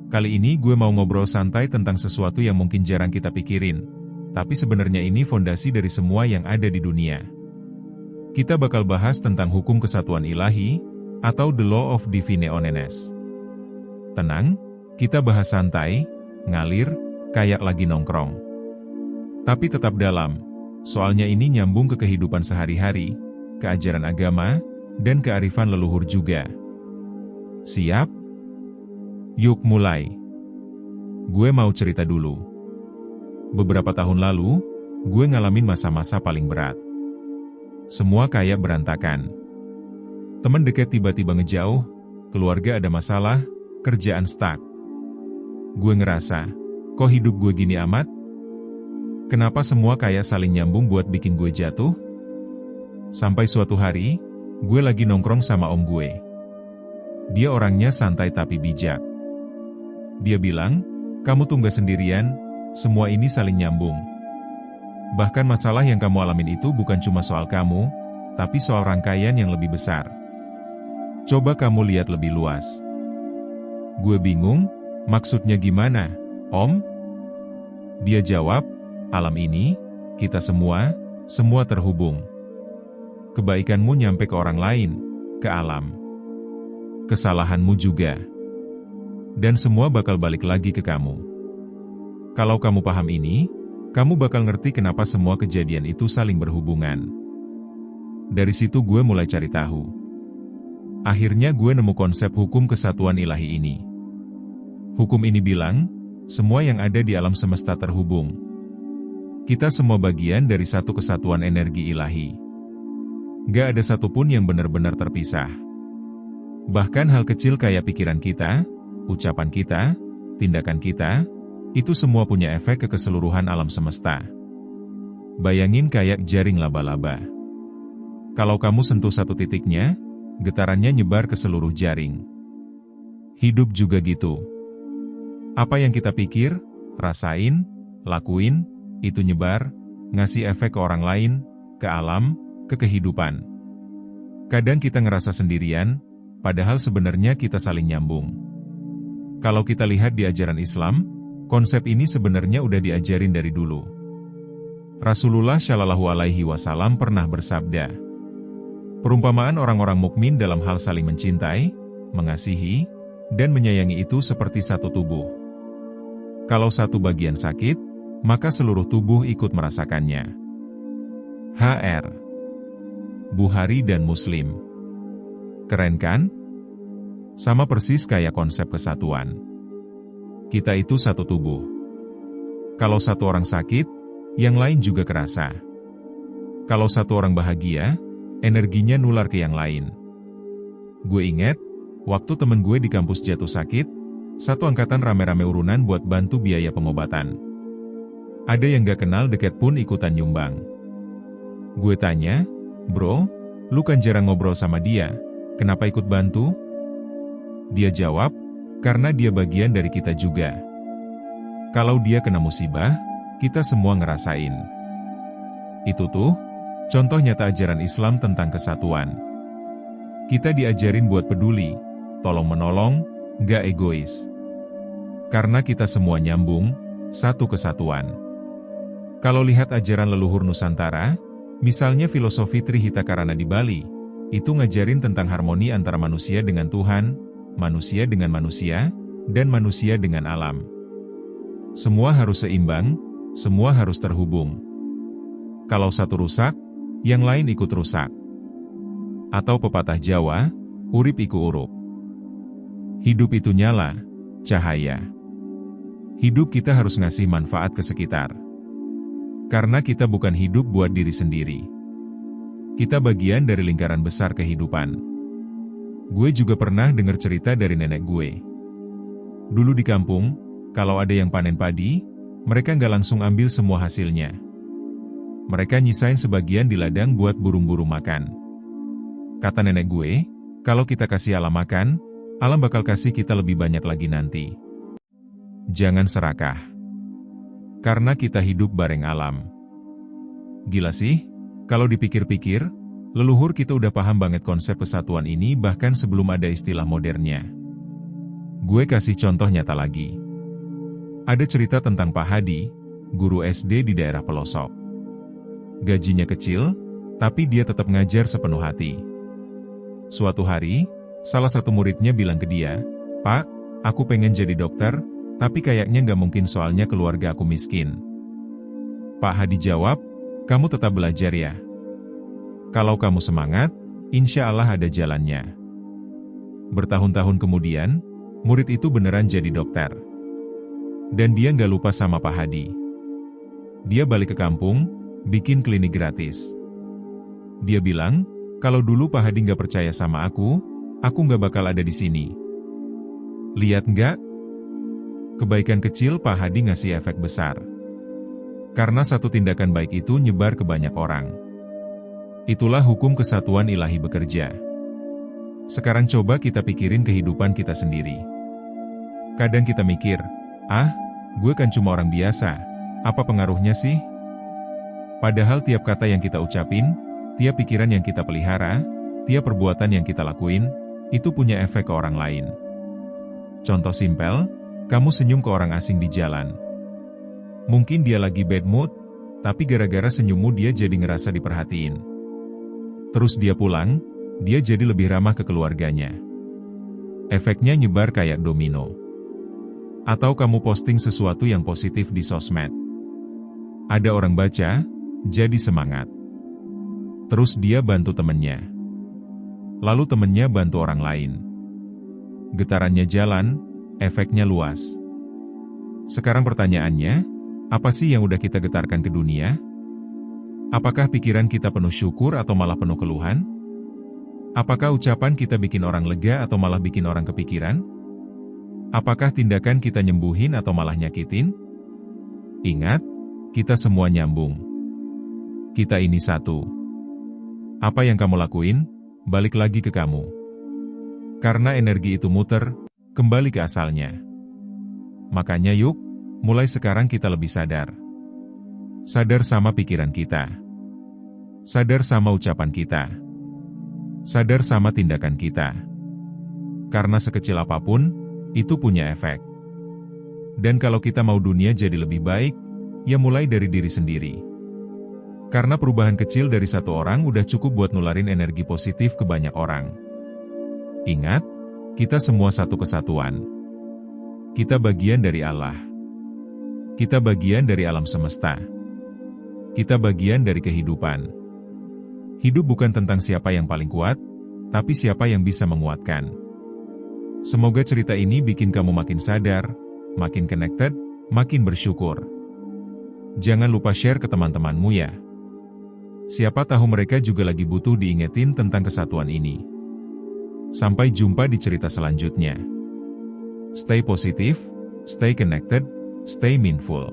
Kali ini gue mau ngobrol santai tentang sesuatu yang mungkin jarang kita pikirin, tapi sebenarnya ini fondasi dari semua yang ada di dunia. Kita bakal bahas tentang hukum kesatuan ilahi, atau the law of divine oneness. Tenang, kita bahas santai, ngalir, kayak lagi nongkrong. Tapi tetap dalam, soalnya ini nyambung ke kehidupan sehari-hari, ke ajaran agama, dan kearifan leluhur juga. Siap? Yuk mulai. Gue mau cerita dulu. Beberapa tahun lalu, gue ngalamin masa-masa paling berat. Semua kayak berantakan. Temen deket tiba-tiba ngejauh, keluarga ada masalah, kerjaan stuck. Gue ngerasa, kok hidup gue gini amat? Kenapa semua kayak saling nyambung buat bikin gue jatuh? Sampai suatu hari, gue lagi nongkrong sama om gue. Dia orangnya santai tapi bijak. Dia bilang, kamu tuh gak sendirian, semua ini saling nyambung. Bahkan masalah yang kamu alamin itu bukan cuma soal kamu, tapi soal rangkaian yang lebih besar. Coba kamu lihat lebih luas. Gue bingung, maksudnya gimana, Om? Dia jawab, alam ini, kita semua terhubung. Kebaikanmu nyampe ke orang lain, ke alam. Kesalahanmu juga. Dan semua bakal balik lagi ke kamu. Kalau kamu paham ini, kamu bakal ngerti kenapa semua kejadian itu saling berhubungan. Dari situ gue mulai cari tahu. Akhirnya gue nemu konsep hukum kesatuan ilahi ini. Hukum ini bilang, semua yang ada di alam semesta terhubung. Kita semua bagian dari satu kesatuan energi ilahi. Gak ada satupun yang benar-benar terpisah. Bahkan hal kecil kayak pikiran kita, ucapan kita, tindakan kita, itu semua punya efek ke keseluruhan alam semesta. Bayangin kayak jaring laba-laba. Kalau kamu sentuh satu titiknya, getarannya nyebar ke seluruh jaring. Hidup juga gitu. Apa yang kita pikir, rasain, lakuin, itu nyebar, ngasih efek ke orang lain, ke alam, ke kehidupan. Kadang kita ngerasa sendirian, padahal sebenarnya kita saling nyambung. Kalau kita lihat di ajaran Islam, konsep ini sebenarnya udah diajarin dari dulu. Rasulullah Shallallahu Alaihi Wasallam pernah bersabda, perumpamaan orang-orang mukmin dalam hal saling mencintai, mengasihi, dan menyayangi itu seperti satu tubuh. Kalau satu bagian sakit, maka seluruh tubuh ikut merasakannya. H.R. Bukhari dan Muslim. Keren kan? Sama persis kayak konsep kesatuan. Kita itu satu tubuh. Kalau satu orang sakit, yang lain juga kerasa. Kalau satu orang bahagia, energinya nular ke yang lain. Gue inget, waktu temen gue di kampus jatuh sakit, satu angkatan rame-rame urunan buat bantu biaya pengobatan. Ada yang gak kenal deket pun ikutan nyumbang. Gue tanya, bro, lu kan jarang ngobrol sama dia, kenapa ikut bantu? Dia jawab, karena dia bagian dari kita juga. Kalau dia kena musibah, kita semua ngerasain. Itu tuh, contoh nyata ajaran Islam tentang kesatuan. Kita diajarin buat peduli, tolong-menolong, gak egois. Karena kita semua nyambung, satu kesatuan. Kalau lihat ajaran leluhur Nusantara, misalnya filosofi Trihitakarana di Bali, itu ngajarin tentang harmoni antara manusia dengan Tuhan, manusia dengan manusia, dan manusia dengan alam. Semua harus seimbang, semua harus terhubung. Kalau satu rusak, yang lain ikut rusak. Atau pepatah Jawa, urip iku urup. Hidup itu nyala, cahaya. Hidup kita harus ngasih manfaat ke sekitar. Karena kita bukan hidup buat diri sendiri. Kita bagian dari lingkaran besar kehidupan. Gue juga pernah dengar cerita dari nenek gue. Dulu di kampung, kalau ada yang panen padi, mereka nggak langsung ambil semua hasilnya. Mereka nyisain sebagian di ladang buat burung-burung makan. Kata nenek gue, kalau kita kasih alam makan, alam bakal kasih kita lebih banyak lagi nanti. Jangan serakah. Karena kita hidup bareng alam. Gila sih, kalau dipikir-pikir, leluhur kita udah paham banget konsep kesatuan ini bahkan sebelum ada istilah modernnya. Gue kasih contoh nyata lagi. Ada cerita tentang Pak Hadi, guru SD di daerah pelosok. Gajinya kecil, tapi dia tetap ngajar sepenuh hati. Suatu hari, salah satu muridnya bilang ke dia, "Pak, aku pengen jadi dokter, tapi kayaknya nggak mungkin soalnya keluarga aku miskin." Pak Hadi jawab, "Kamu tetap belajar ya. Kalau kamu semangat, insya Allah ada jalannya." Bertahun-tahun kemudian, murid itu beneran jadi dokter. Dan dia nggak lupa sama Pak Hadi. Dia balik ke kampung, bikin klinik gratis. Dia bilang, "Kalau dulu Pak Hadi nggak percaya sama aku nggak bakal ada di sini." Lihat nggak? Kebaikan kecil Pak Hadi ngasih efek besar. Karena satu tindakan baik itu nyebar ke banyak orang. Itulah hukum kesatuan ilahi bekerja. Sekarang coba kita pikirin kehidupan kita sendiri. Kadang kita mikir, gue kan cuma orang biasa, apa pengaruhnya sih? Padahal tiap kata yang kita ucapin, tiap pikiran yang kita pelihara, tiap perbuatan yang kita lakuin, itu punya efek ke orang lain. Contoh simpel, kamu senyum ke orang asing di jalan. Mungkin dia lagi bad mood, tapi gara-gara senyummu dia jadi ngerasa diperhatiin. Terus dia pulang, dia jadi lebih ramah ke keluarganya. Efeknya nyebar kayak domino. Atau kamu posting sesuatu yang positif di sosmed. Ada orang baca, jadi semangat. Terus dia bantu temennya. Lalu temennya bantu orang lain. Getarannya jalan, efeknya luas. Sekarang pertanyaannya, apa sih yang udah kita getarkan ke dunia? Apakah pikiran kita penuh syukur atau malah penuh keluhan? Apakah ucapan kita bikin orang lega atau malah bikin orang kepikiran? Apakah tindakan kita nyembuhin atau malah nyakitin? Ingat, kita semua nyambung. Kita ini satu. Apa yang kamu lakuin, balik lagi ke kamu. Karena energi itu muter, kembali ke asalnya. Makanya yuk, mulai sekarang kita lebih sadar. Sadar sama pikiran kita. Sadar sama ucapan kita. Sadar sama tindakan kita. Karena sekecil apapun, itu punya efek. Dan kalau kita mau dunia jadi lebih baik, ya mulai dari diri sendiri. Karena perubahan kecil dari satu orang udah cukup buat nularin energi positif ke banyak orang. Ingat, kita semua satu kesatuan. Kita bagian dari Allah. Kita bagian dari alam semesta. Kita bagian dari kehidupan. Hidup bukan tentang siapa yang paling kuat, tapi siapa yang bisa menguatkan. Semoga cerita ini bikin kamu makin sadar, makin connected, makin bersyukur. Jangan lupa share ke teman-temanmu ya. Siapa tahu mereka juga lagi butuh diingetin tentang kesatuan ini. Sampai jumpa di cerita selanjutnya. Stay positif, stay connected, stay mindful.